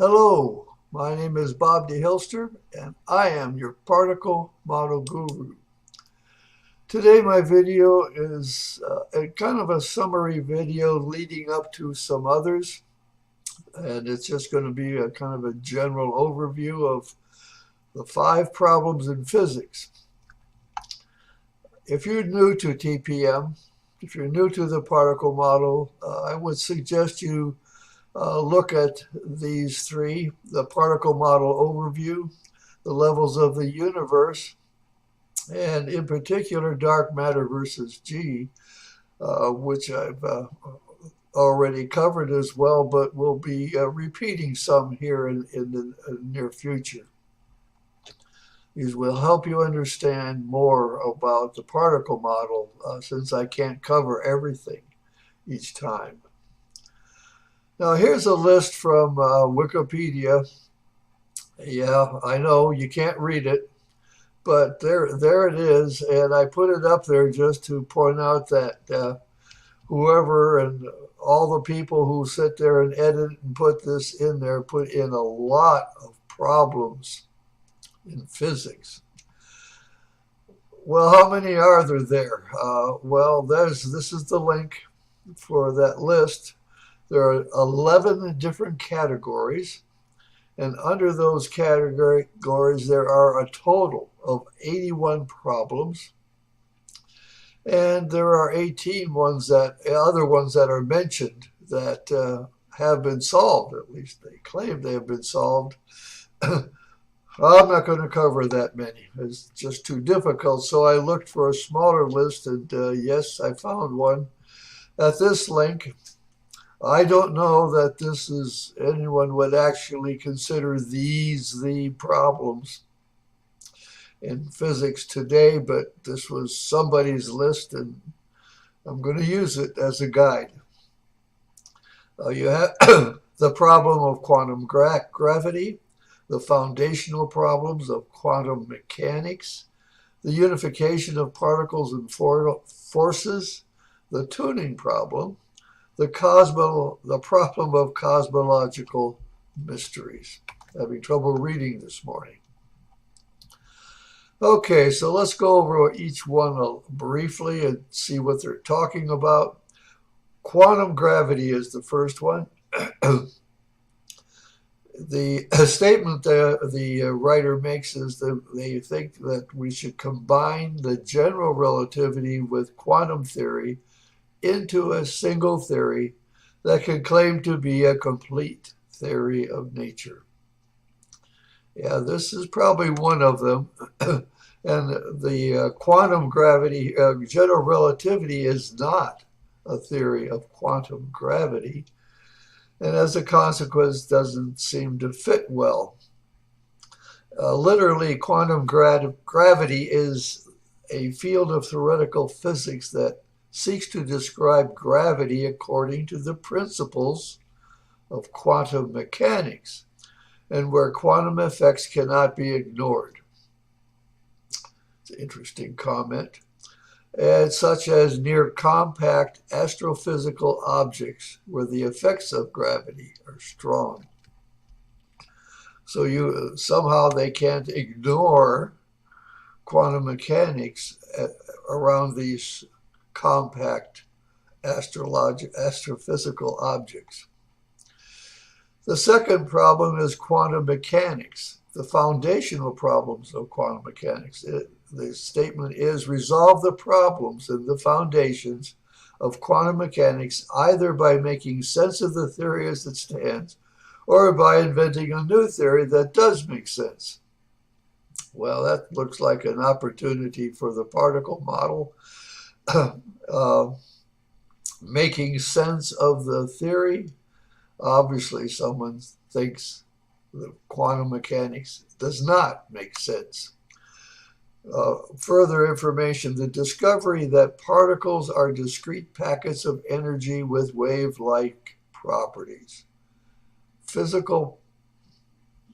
Hello, my name is Bob D. Hilster, and I am your particle model guru. Today, my video is a kind of a summary video leading up to some others, and it's just going to be a kind of a general overview of the 5 problems in physics. If you're new to TPM, if you're new to the particle model, I would suggest you look at these 3, the particle model overview, the levels of the universe, and in particular dark matter versus G, which I've already covered as well, but will be repeating some here in the near future. These will help you understand more about the particle model since I can't cover everything each time. Now, here's a list from Wikipedia. Yeah, I know you can't read it, but there it is. And I put it up there just to point out that whoever and all the people who sit there and edit and put this in there put in a lot of problems in physics. Well, how many are there? Well, this is the link for that list. There are 11 different categories, and under those categories there are a total of 81 problems, and there are 18 other ones that are mentioned that have been solved. At least they claim they have been solved. I'm not going to cover that many. It's just too difficult, so I looked for a smaller list, and yes, I found one at this link. I don't know that anyone would actually consider these the problems in physics today, but this was somebody's list, and I'm going to use it as a guide. You have the problem of quantum gravity, the foundational problems of quantum mechanics, the unification of particles and forces, the tuning problem, the problem of cosmological mysteries. Having trouble reading this morning. Okay, so let's go over each one briefly and see what they're talking about. Quantum gravity is the first one. The statement the writer makes is that they think that we should combine the general relativity with quantum theory into a single theory that can claim to be a complete theory of nature. Yeah, this is probably one of them. And the quantum gravity, general relativity is not a theory of quantum gravity, and as a consequence doesn't seem to fit well. Literally, quantum gravity is a field of theoretical physics that seeks to describe gravity according to the principles of quantum mechanics, and where quantum effects cannot be ignored. It's an interesting comment. And such as near compact astrophysical objects where the effects of gravity are strong. So somehow they can't ignore quantum mechanics around these compact astrophysical objects. The second problem is quantum mechanics, the foundational problems of quantum mechanics. The statement is, resolve the problems and the foundations of quantum mechanics either by making sense of the theory as it stands or by inventing a new theory that does make sense. Well, that looks like an opportunity for the particle model. Making sense of the theory. Obviously, someone thinks that quantum mechanics does not make sense. Further information, the discovery that particles are discrete packets of energy with wave-like properties.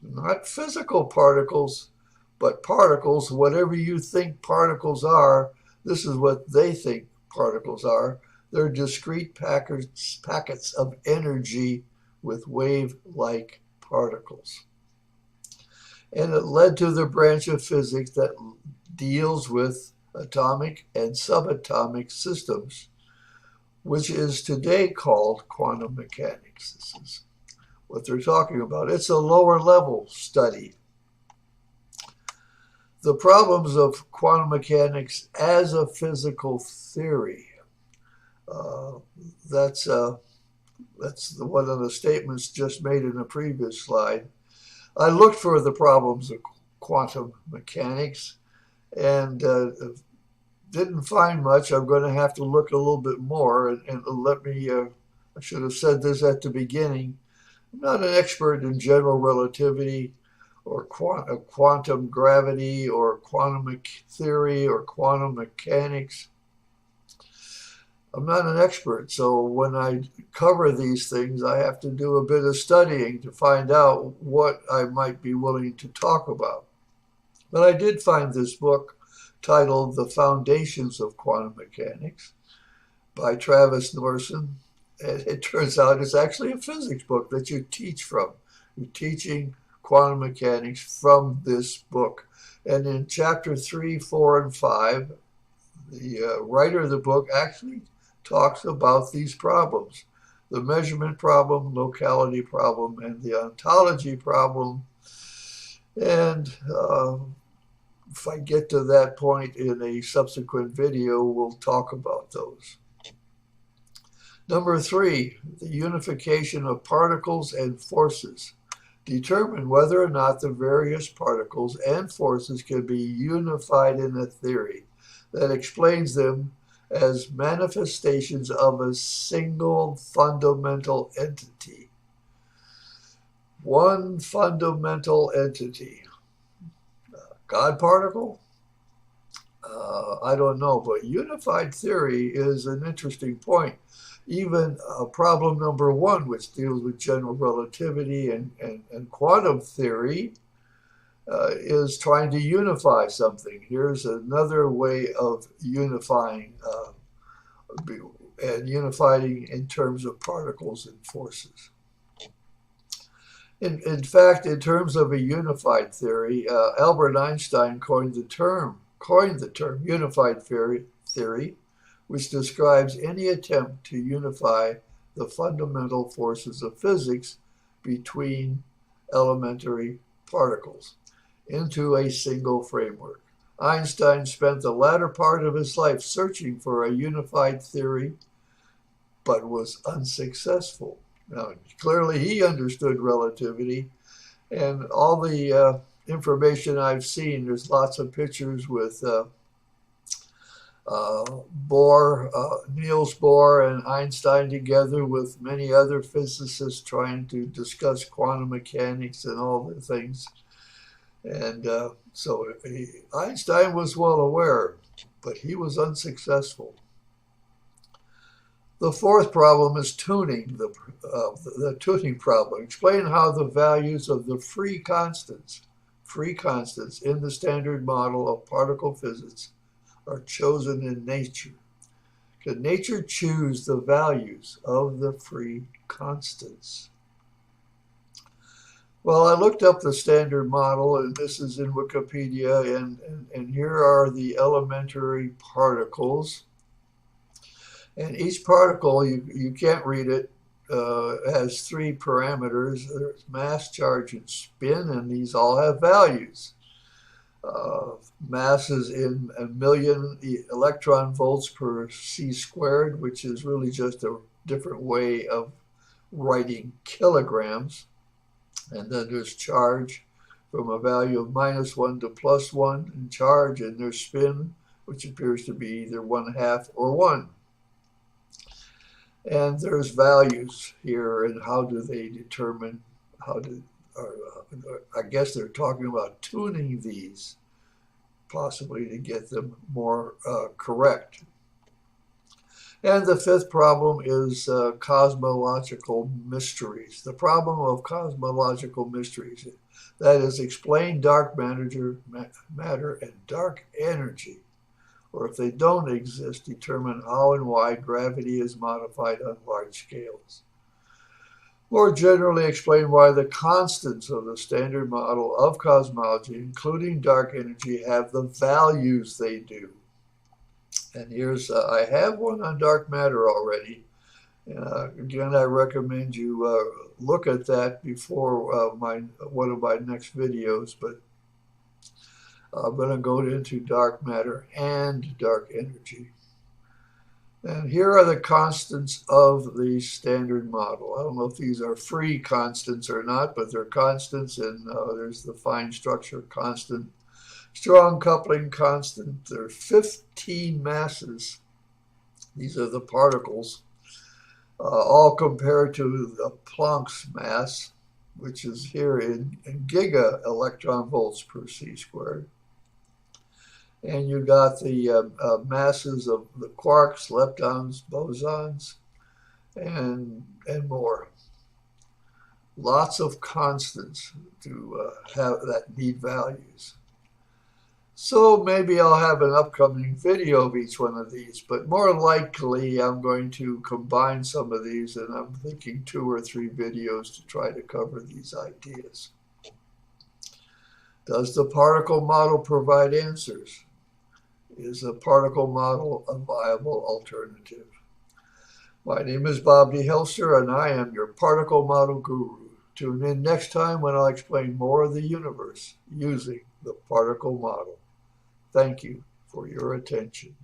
Not physical particles, but particles, whatever you think particles are, this is what they think particles are. They're discrete packets of energy with wave-like particles. And it led to the branch of physics that deals with atomic and subatomic systems, which is today called quantum mechanics. This is what they're talking about. It's a lower level study. The problems of quantum mechanics as a physical theory. That's one of the statements just made in the previous slide. I looked for the problems of quantum mechanics and didn't find much. I'm going to have to look a little bit more. And let me, I should have said this at the beginning. I'm not an expert in general relativity or quantum gravity or quantum theory or quantum mechanics. I'm not an expert, so when I cover these things, I have to do a bit of studying to find out what I might be willing to talk about. But I did find this book titled The Foundations of Quantum Mechanics by Travis Norson. And it turns out it's actually a physics book that you teach from. You're teaching quantum mechanics from this book. And in chapter 3, 4, and 5, the writer of the book actually talks about these problems: the measurement problem, locality problem, and the ontology problem. And if I get to that point in a subsequent video, we'll talk about those. Number 3, the unification of particles and forces. Determine whether or not the various particles and forces can be unified in a theory that explains them as manifestations of a single fundamental entity. One fundamental entity. God particle? I don't know, but unified theory is an interesting point. Even problem number 1, which deals with general relativity and quantum theory, is trying to unify something. Here's another way of unifying, and unifying in terms of particles and forces. In fact, in terms of a unified theory, Albert Einstein coined the term unified theory, which describes any attempt to unify the fundamental forces of physics between elementary particles into a single framework. Einstein spent the latter part of his life searching for a unified theory, but was unsuccessful. Now, clearly he understood relativity, and all the information I've seen, there's lots of pictures with Niels Bohr and Einstein together with many other physicists trying to discuss quantum mechanics and all the things. And so Einstein was well aware, but he was unsuccessful. The 4th problem is tuning, the tuning problem. Explain how the values of the free constants in the standard model of particle physics are chosen in nature. Can nature choose the values of the free constants? Well, I looked up the standard model, and this is in Wikipedia, and here are the elementary particles. And each particle, you can't read it, has 3 parameters. There's mass, charge, and spin, and these all have values. Mass is in a million electron volts per c squared, which is really just a different way of writing kilograms. And then there's charge from a value of -1 to +1 in charge, and there's spin, which appears to be either 1/2 or 1. And there's values here, and how do they determine I guess they're talking about tuning these, possibly to get them more correct. And the 5th problem is cosmological mysteries. The problem of cosmological mysteries, that is, explain dark matter and dark energy, or if they don't exist, determine how and why gravity is modified on large scales. More generally, explain why the constants of the standard model of cosmology, including dark energy, have the values they do. And here's, I have one on dark matter already. Again, I recommend you look at that before one of my next videos, but I'm going to go into dark matter and dark energy. And here are the constants of the standard model. I don't know if these are free constants or not, but they're constants, and there's the fine structure constant, strong coupling constant. There are 15 masses. These are the particles, all compared to the Planck's mass, which is here in giga electron volts per c squared. And you got the masses of the quarks, leptons, bosons, and more. Lots of constants to have that need values. So maybe I'll have an upcoming video of each one of these, but more likely I'm going to combine some of these, and I'm thinking 2 or 3 videos to try to cover these ideas. Does the particle model provide answers? Is a particle model a viable alternative? My name is Bob D. Hilster, and I am your particle model guru. Tune in next time when I'll explain more of the universe using the particle model. Thank you for your attention.